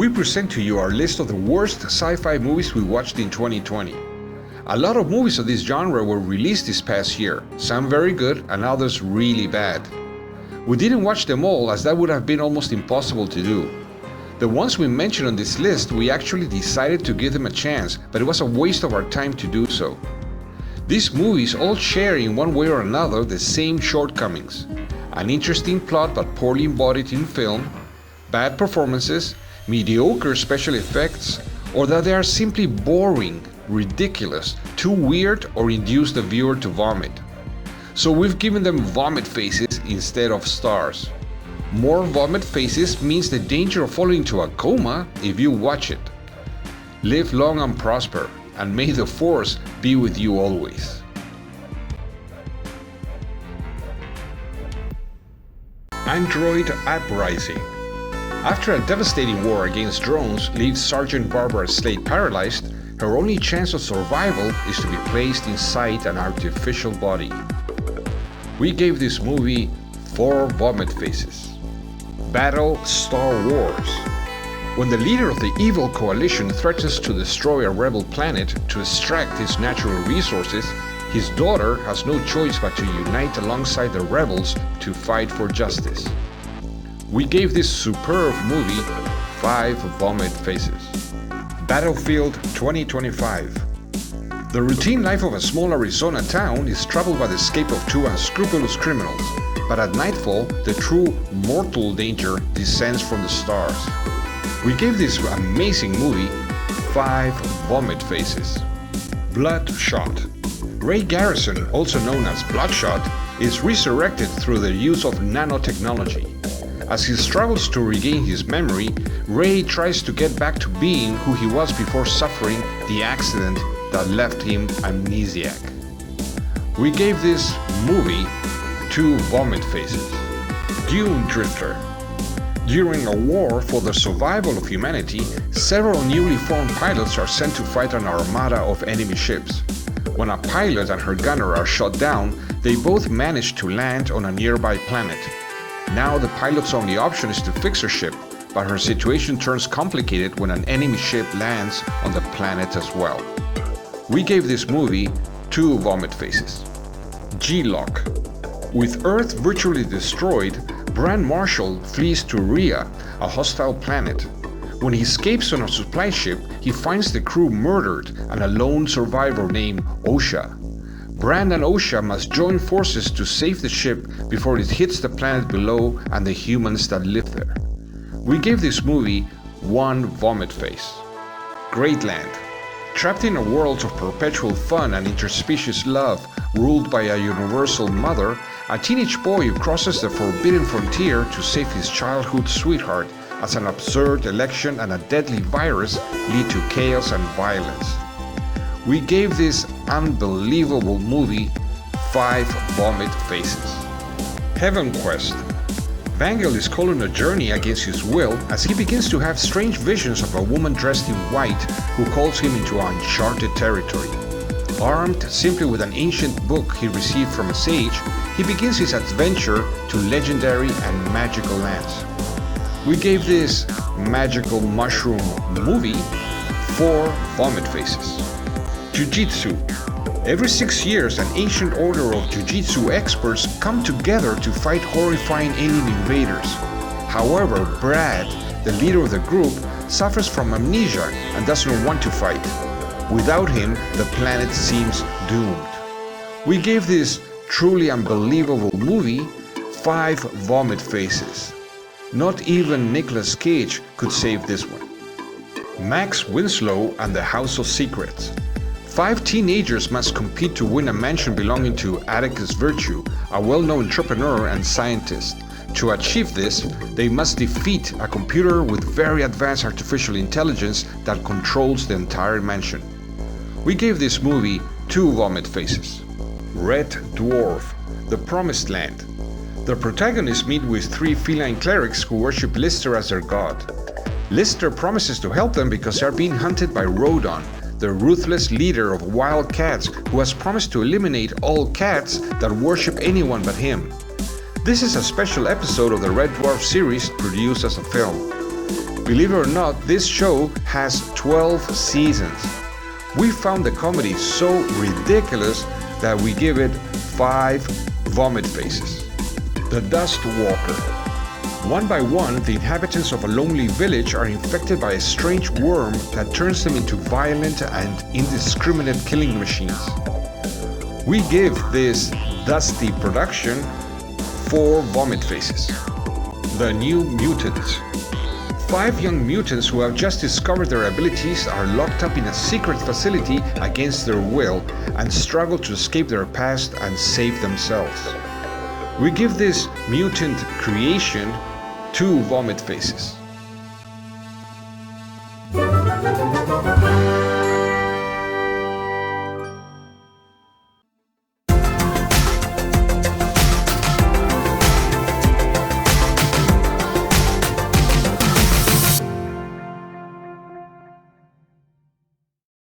we present to you our list of the worst sci-fi movies we watched in 2020. A lot of movies of this genre were released this past year, some very good and others really bad. We didn't watch them all as that would have been almost impossible to do. The ones we mentioned on this list, we actually decided to give them a chance, but it was a waste of our time to do so. These movies all share in one way or another the same shortcomings: an interesting plot but poorly embodied in film, bad performances, mediocre special effects, or that they are simply boring, ridiculous, too weird, or induce the viewer to vomit. So we've given them vomit faces instead of stars. More vomit faces means the danger of falling into a coma if you watch it. Live long and prosper, and may the Force be with you always. Android Uprising. After a devastating war against drones leaves Sergeant Barbara Slade paralyzed, her only chance of survival is to be placed inside an artificial body. We gave this movie 4 vomit faces. Battle Star Wars. When the leader of the evil coalition threatens to destroy a rebel planet to extract its natural resources, his daughter has no choice but to unite alongside the rebels to fight for justice. We gave this superb movie 5 vomit faces. Battlefield 2025. The routine life of a small Arizona town is troubled by the escape of 2 unscrupulous criminals, but at nightfall, the true mortal danger descends from the stars. We gave this amazing movie 5 vomit faces. Bloodshot. Ray Garrison, also known as Bloodshot, is resurrected through the use of nanotechnology. As he struggles to regain his memory, Ray tries to get back to being who he was before suffering the accident that left him amnesiac. We gave this movie 2 vomit faces. Dune Drifter. During a war for the survival of humanity, several newly formed pilots are sent to fight an armada of enemy ships. When a pilot and her gunner are shot down, they both manage to land on a nearby planet. Now the pilot's only option is to fix her ship, but her situation turns complicated when an enemy ship lands on the planet as well. We gave this movie 2 vomit faces. G-Lock. With Earth virtually destroyed, Brand Marshall flees to Rhea, a hostile planet. When he escapes on a supply ship, he finds the crew murdered and a lone survivor named Osha. Brand and Osha must join forces to save the ship before it hits the planet below and the humans that live there. We gave this movie 1 vomit face. Greatland. Trapped in a world of perpetual fun and interspecies love, ruled by a universal mother, a teenage boy crosses the forbidden frontier to save his childhood sweetheart as an absurd election and a deadly virus lead to chaos and violence. We gave this unbelievable movie 5 vomit faces. Heaven Quest. Vangel is called on a journey against his will as he begins to have strange visions of a woman dressed in white who calls him into uncharted territory. Armed simply with an ancient book he received from a sage, he begins his adventure to legendary and magical lands. We gave this magical mushroom movie 4 vomit faces. Jiu-Jitsu. Every 6 years, an ancient order of Jiu-Jitsu experts come together to fight horrifying alien invaders. However, Brad, the leader of the group, suffers from amnesia and doesn't want to fight. Without him, the planet seems doomed. We gave this truly unbelievable movie 5 vomit faces. Not even Nicolas Cage could save this one. Max Winslow and the House of Secrets. 5 teenagers must compete to win a mansion belonging to Atticus Virtue, a well-known entrepreneur and scientist. To achieve this, they must defeat a computer with very advanced artificial intelligence that controls the entire mansion. We gave this movie 2 vomit faces. Red Dwarf, The Promised Land. The protagonists meet with 3 feline clerics who worship Lister as their god. Lister promises to help them because they are being hunted by Rodon, the ruthless leader of wild cats who has promised to eliminate all cats that worship anyone but him. This is a special episode of the Red Dwarf series produced as a film. Believe it or not, this show has 12 seasons. We found the comedy so ridiculous that we give it 5 vomit faces. The Dust Walker. One by one, the inhabitants of a lonely village are infected by a strange worm that turns them into violent and indiscriminate killing machines. We give this dusty production 4 vomit faces. The New Mutants. 5 young mutants who have just discovered their abilities are locked up in a secret facility against their will and struggle to escape their past and save themselves. We give this mutant creation 2 vomit faces.